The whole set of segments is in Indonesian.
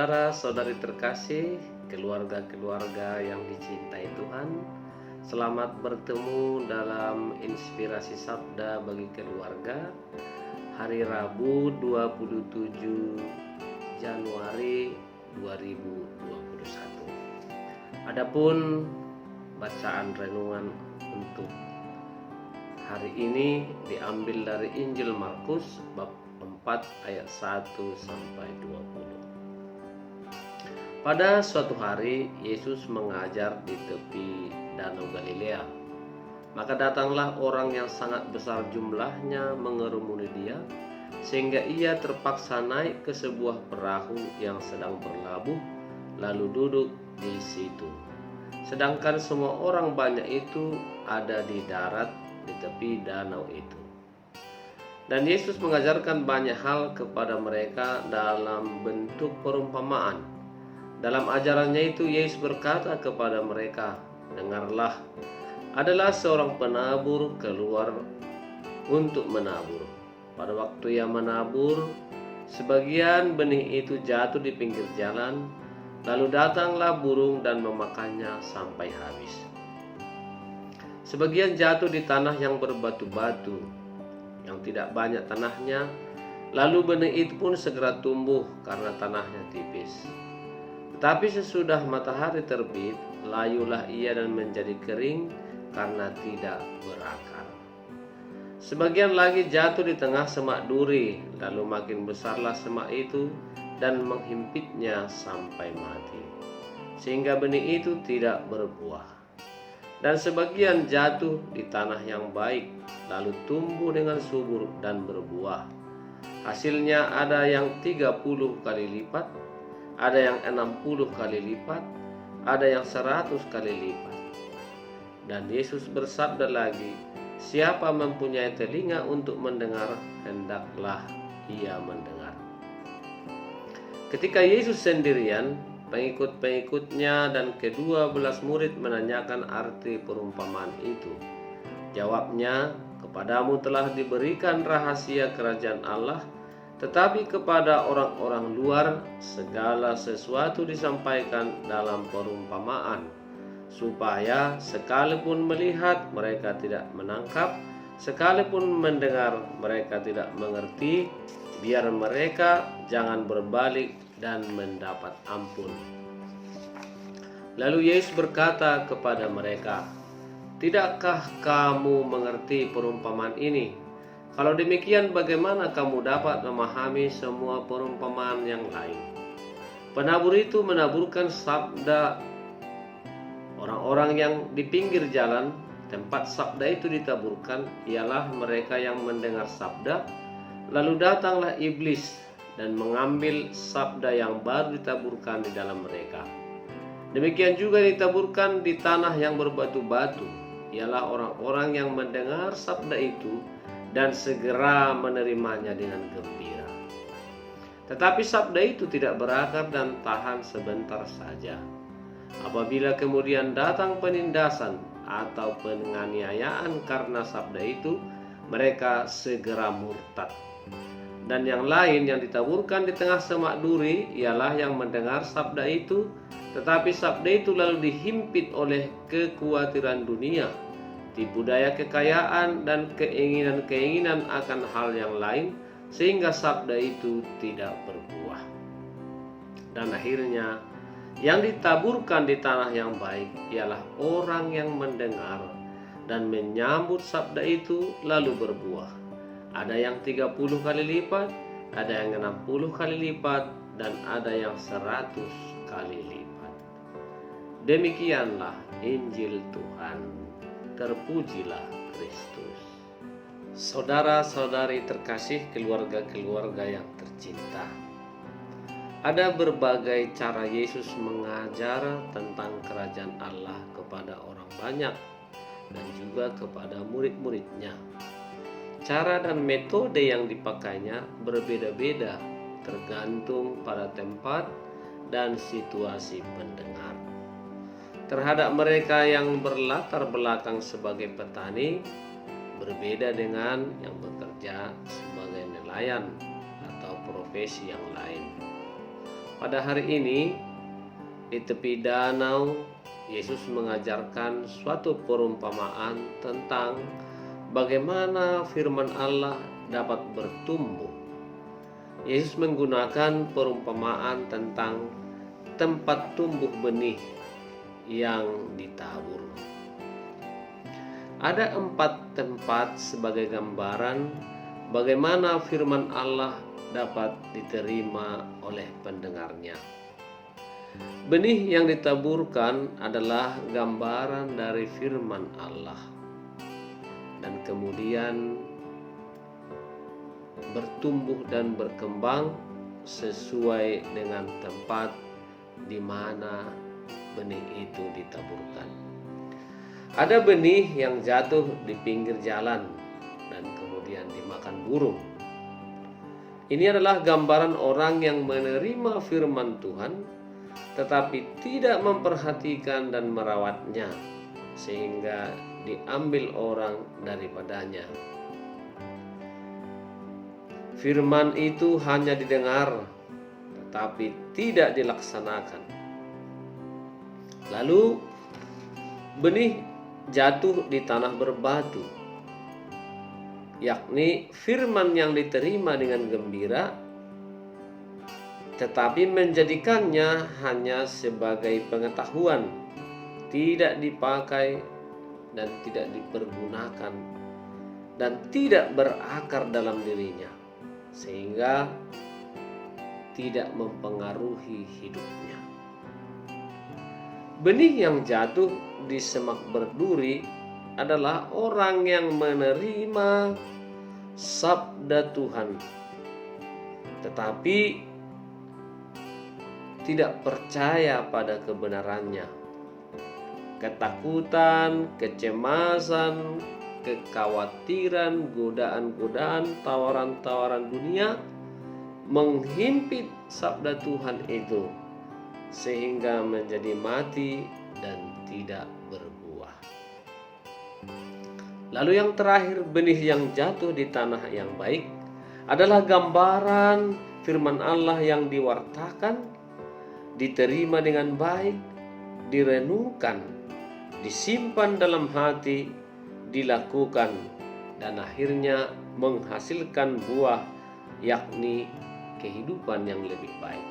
Saudara-saudari terkasih, keluarga-keluarga yang dicintai Tuhan, selamat bertemu dalam inspirasi sabda bagi keluarga hari Rabu 27 Januari 2021. Adapun bacaan renungan untuk hari ini diambil dari Injil Markus bab 4 ayat 1 sampai 20. Pada suatu hari Yesus mengajar di tepi Danau Galilea. Maka datanglah orang yang sangat besar jumlahnya mengerumuni dia, sehingga ia terpaksa naik ke sebuah perahu yang sedang berlabuh, lalu duduk di situ. Sedangkan semua orang banyak itu ada di darat di tepi danau itu. Dan Yesus mengajarkan banyak hal kepada mereka dalam bentuk perumpamaan. Dalam ajarannya itu Yesus berkata kepada mereka, "Dengarlah, adalah seorang penabur keluar untuk menabur. Pada waktu ia menabur, sebagian benih itu jatuh di pinggir jalan, lalu datanglah burung dan memakannya sampai habis. Sebagian jatuh di tanah yang berbatu-batu, yang tidak banyak tanahnya, lalu benih itu pun segera tumbuh karena tanahnya tipis. Tetapi sesudah matahari terbit, layulah ia dan menjadi kering karena tidak berakar. Sebagian lagi jatuh di tengah semak duri, lalu makin besarlah semak itu dan menghimpitnya sampai mati, sehingga benih itu tidak berbuah. Dan sebagian jatuh di tanah yang baik, lalu tumbuh dengan subur dan berbuah. Hasilnya ada yang 30 kali lipat, ada yang 60 kali lipat, ada yang 100 kali lipat." Dan Yesus bersabda lagi, "Siapa mempunyai telinga untuk mendengar, hendaklah ia mendengar." Ketika Yesus sendirian, pengikut-pengikutnya dan ke-12 murid menanyakan arti perumpamaan itu. Jawabnya, "Kepadamu telah diberikan rahasia kerajaan Allah, tetapi kepada orang-orang luar segala sesuatu disampaikan dalam perumpamaan, supaya sekalipun melihat mereka tidak menangkap, sekalipun mendengar mereka tidak mengerti, biar mereka jangan berbalik dan mendapat ampun." Lalu Yesus berkata kepada mereka, "Tidakkah kamu mengerti perumpamaan ini? Kalau demikian, bagaimana kamu dapat memahami semua perumpamaan yang lain? Penabur itu menaburkan sabda. Orang-orang yang di pinggir jalan, tempat sabda itu ditaburkan, ialah mereka yang mendengar sabda, lalu datanglah iblis dan mengambil sabda yang baru ditaburkan di dalam mereka. Demikian juga ditaburkan di tanah yang berbatu-batu, ialah orang-orang yang mendengar sabda itu dan segera menerimanya dengan gembira. Tetapi sabda itu tidak berakar dan tahan sebentar saja. Apabila kemudian datang penindasan atau penganiayaan karena sabda itu, mereka segera murtad. Dan yang lain yang ditaburkan di tengah semak duri ialah yang mendengar sabda itu, tetapi sabda itu lalu dihimpit oleh kekhawatiran dunia, tipu daya kekayaan dan keinginan-keinginan akan hal yang lain, sehingga sabda itu tidak berbuah. Dan akhirnya yang ditaburkan di tanah yang baik ialah orang yang mendengar dan menyambut sabda itu lalu berbuah. Ada yang 30 kali lipat, ada yang 60 kali lipat, dan ada yang 100 kali lipat. Demikianlah Injil Tuhan. Terpujilah Kristus. Saudara-saudari terkasih, keluarga-keluarga yang tercinta, ada berbagai cara Yesus mengajar tentang kerajaan Allah kepada orang banyak dan juga kepada murid-muridnya. Cara dan metode yang dipakainya berbeda-beda tergantung pada tempat dan situasi pendengar. Terhadap mereka yang berlatar belakang sebagai petani, berbeda dengan yang bekerja sebagai nelayan atau profesi yang lain. Pada hari ini di tepi danau, Yesus mengajarkan suatu perumpamaan tentang bagaimana firman Allah dapat bertumbuh. Yesus menggunakan perumpamaan tentang tempat tumbuh benih yang ditabur. Ada 4 tempat sebagai gambaran bagaimana firman Allah dapat diterima oleh pendengarnya. Benih yang ditaburkan adalah gambaran dari firman Allah, dan kemudian bertumbuh dan berkembang sesuai dengan tempat di mana benih itu ditaburkan. Ada benih yang jatuh di pinggir jalan dan kemudian dimakan burung. Ini adalah gambaran orang yang menerima firman Tuhan tetapi tidak memperhatikan dan merawatnya sehingga diambil orang daripadanya. Firman itu hanya didengar tetapi tidak dilaksanakan. Lalu benih jatuh di tanah berbatu, yakni firman yang diterima dengan gembira tetapi menjadikannya hanya sebagai pengetahuan, tidak dipakai dan tidak dipergunakan dan tidak berakar dalam dirinya sehingga tidak mempengaruhi hidupnya. Benih yang jatuh di semak berduri adalah orang yang menerima sabda Tuhan tetapi tidak percaya pada kebenarannya. Ketakutan, kecemasan, kekhawatiran, godaan-godaan, tawaran-tawaran dunia menghimpit sabda Tuhan itu sehingga menjadi mati dan tidak berbuah. Lalu yang terakhir, benih yang jatuh di tanah yang baik adalah gambaran firman Allah yang diwartakan, diterima dengan baik, direnungkan, disimpan dalam hati, dilakukan, dan akhirnya menghasilkan buah, yakni kehidupan yang lebih baik.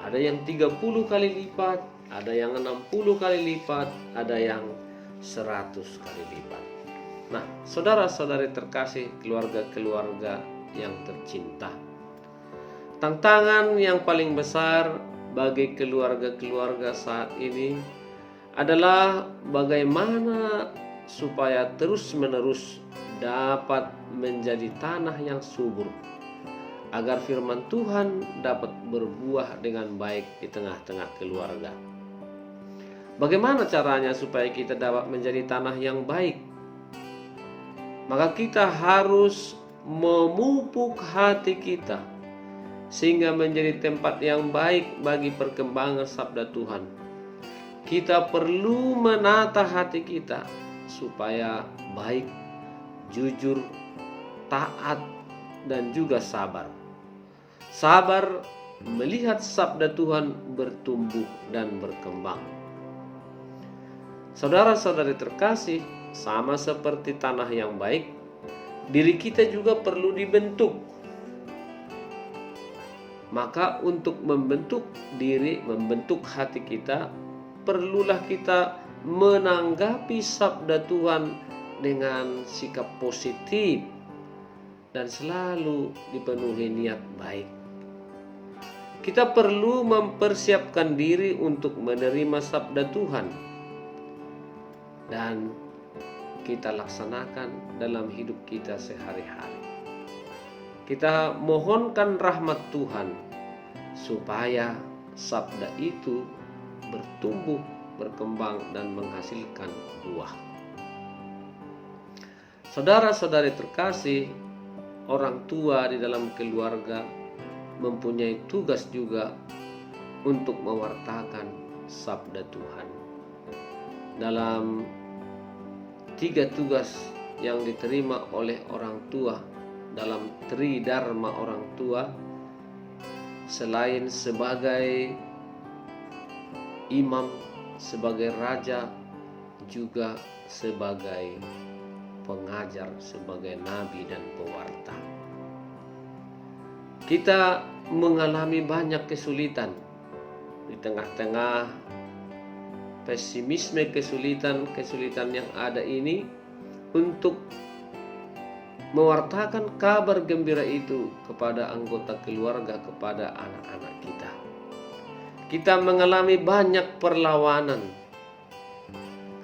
Ada yang 30 kali lipat, ada yang 60 kali lipat, ada yang 100 kali lipat. Nah, saudara-saudari terkasih, keluarga-keluarga yang tercinta, tantangan yang paling besar bagi keluarga-keluarga saat ini adalah bagaimana supaya terus-menerus dapat menjadi tanah yang subur agar firman Tuhan dapat berbuah dengan baik di tengah-tengah keluarga. Bagaimana caranya supaya kita dapat menjadi tanah yang baik? Maka kita harus memupuk hati kita sehingga menjadi tempat yang baik bagi perkembangan sabda Tuhan. Kita perlu menata hati kita supaya baik, jujur, taat, dan juga sabar. Sabar melihat sabda Tuhan bertumbuh dan berkembang. Saudara-saudari terkasih, sama seperti tanah yang baik, diri kita juga perlu dibentuk. Maka untuk membentuk diri, membentuk hati kita, perlulah kita menanggapi sabda Tuhan dengan sikap positif dan selalu dipenuhi niat baik. Kita perlu mempersiapkan diri untuk menerima sabda Tuhan dan kita laksanakan dalam hidup kita sehari-hari. Kita mohonkan rahmat Tuhan supaya sabda itu bertumbuh, berkembang, dan menghasilkan buah. Saudara-saudari terkasih, orang tua di dalam keluarga mempunyai tugas juga untuk mewartakan sabda Tuhan. Dalam 3 tugas yang diterima oleh orang tua dalam Tridharma orang tua, selain sebagai imam, sebagai raja, juga sebagai pengajar, sebagai nabi dan pewarta. Kita mengalami banyak kesulitan di tengah-tengah pesimisme, kesulitan yang ada ini, untuk mewartakan kabar gembira itu kepada anggota keluarga, kepada anak-anak kita. Kita mengalami banyak perlawanan.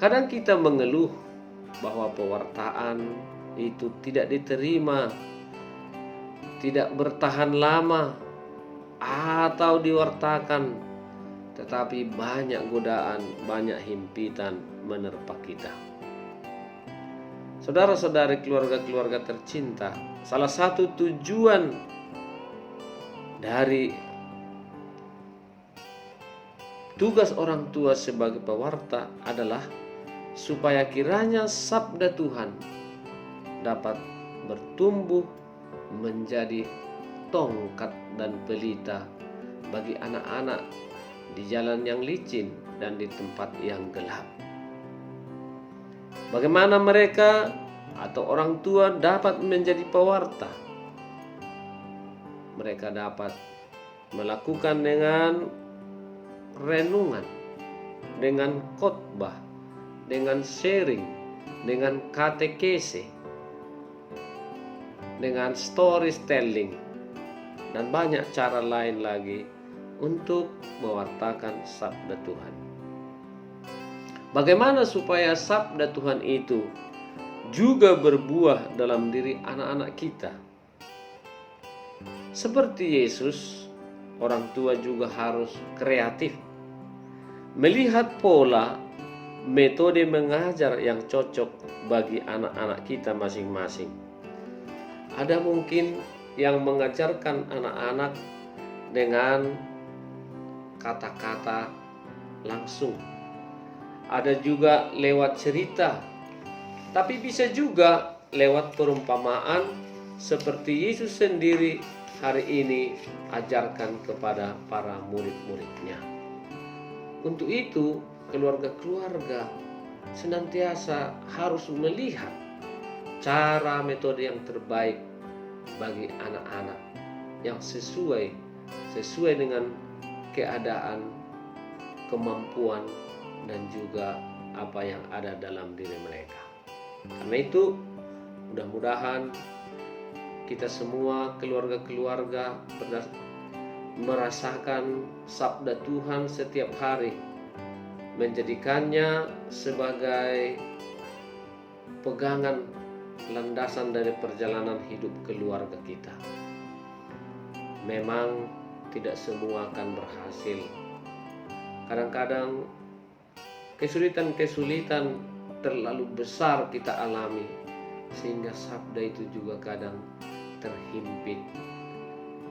Kadang kita mengeluh bahwa pewartaan itu tidak diterima, tidak bertahan lama, atau diwartakan, tetapi banyak godaan, banyak himpitan menerpa kita. Saudara-saudari, keluarga-keluarga tercinta, salah satu tujuan dari tugas orang tua sebagai pewarta adalah supaya kiranya sabda Tuhan dapat bertumbuh menjadi tongkat dan pelita bagi anak-anak di jalan yang licin dan di tempat yang gelap. Bagaimana mereka atau orang tua dapat menjadi pewarta? Mereka dapat melakukan dengan renungan, dengan khotbah, dengan sharing, dengan katekese, dengan storytelling, dan banyak cara lain lagi untuk mewartakan sabda Tuhan. Bagaimana supaya sabda Tuhan itu juga berbuah dalam diri anak-anak kita? Seperti Yesus, orang tua juga harus kreatif, melihat pola metode mengajar yang cocok bagi anak-anak kita masing-masing. Ada mungkin yang mengajarkan anak-anak dengan kata-kata langsung, ada juga lewat cerita, tapi bisa juga lewat perumpamaan seperti Yesus sendiri hari ini ajarkan kepada para murid-muridnya. Untuk itu, keluarga-keluarga senantiasa harus melihat cara metode yang terbaik bagi anak-anak yang sesuai dengan keadaan, kemampuan, dan juga apa yang ada dalam diri mereka. Karena itu, mudah-mudahan kita semua keluarga-keluarga merasakan sabda Tuhan setiap hari, menjadikannya sebagai pegangan landasan dari perjalanan hidup keluarga kita. Memang tidak semua akan berhasil. Kadang-kadang kesulitan-kesulitan terlalu besar kita alami, sehingga sabda itu juga kadang terhimpit.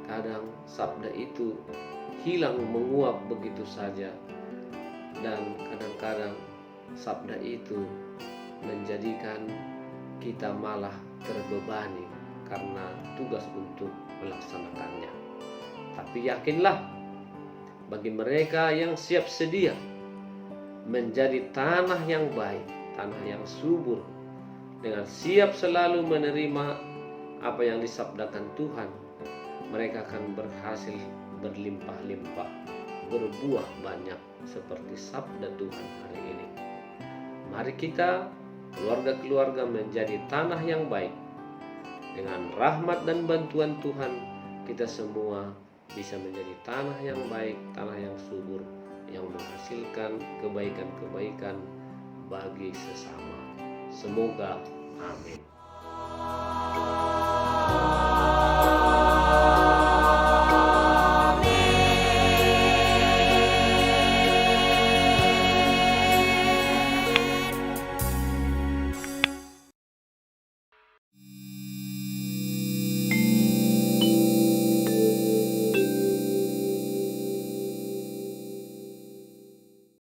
Kadang sabda itu hilang, menguap begitu saja. Dan kadang-kadang sabda itu menjadikan kita malah terbebani karena tugas untuk melaksanakannya. Tapi yakinlah, bagi mereka yang siap sedia menjadi tanah yang baik, tanah yang subur, dengan siap selalu menerima apa yang disabdakan Tuhan, mereka akan berhasil berlimpah-limpah, berbuah banyak seperti sabda Tuhan hari ini. Mari kita, keluarga-keluarga, menjadi tanah yang baik. Dengan rahmat dan bantuan Tuhan, kita semua bisa menjadi tanah yang baik, tanah yang subur, yang menghasilkan kebaikan-kebaikan bagi sesama. Semoga, amin.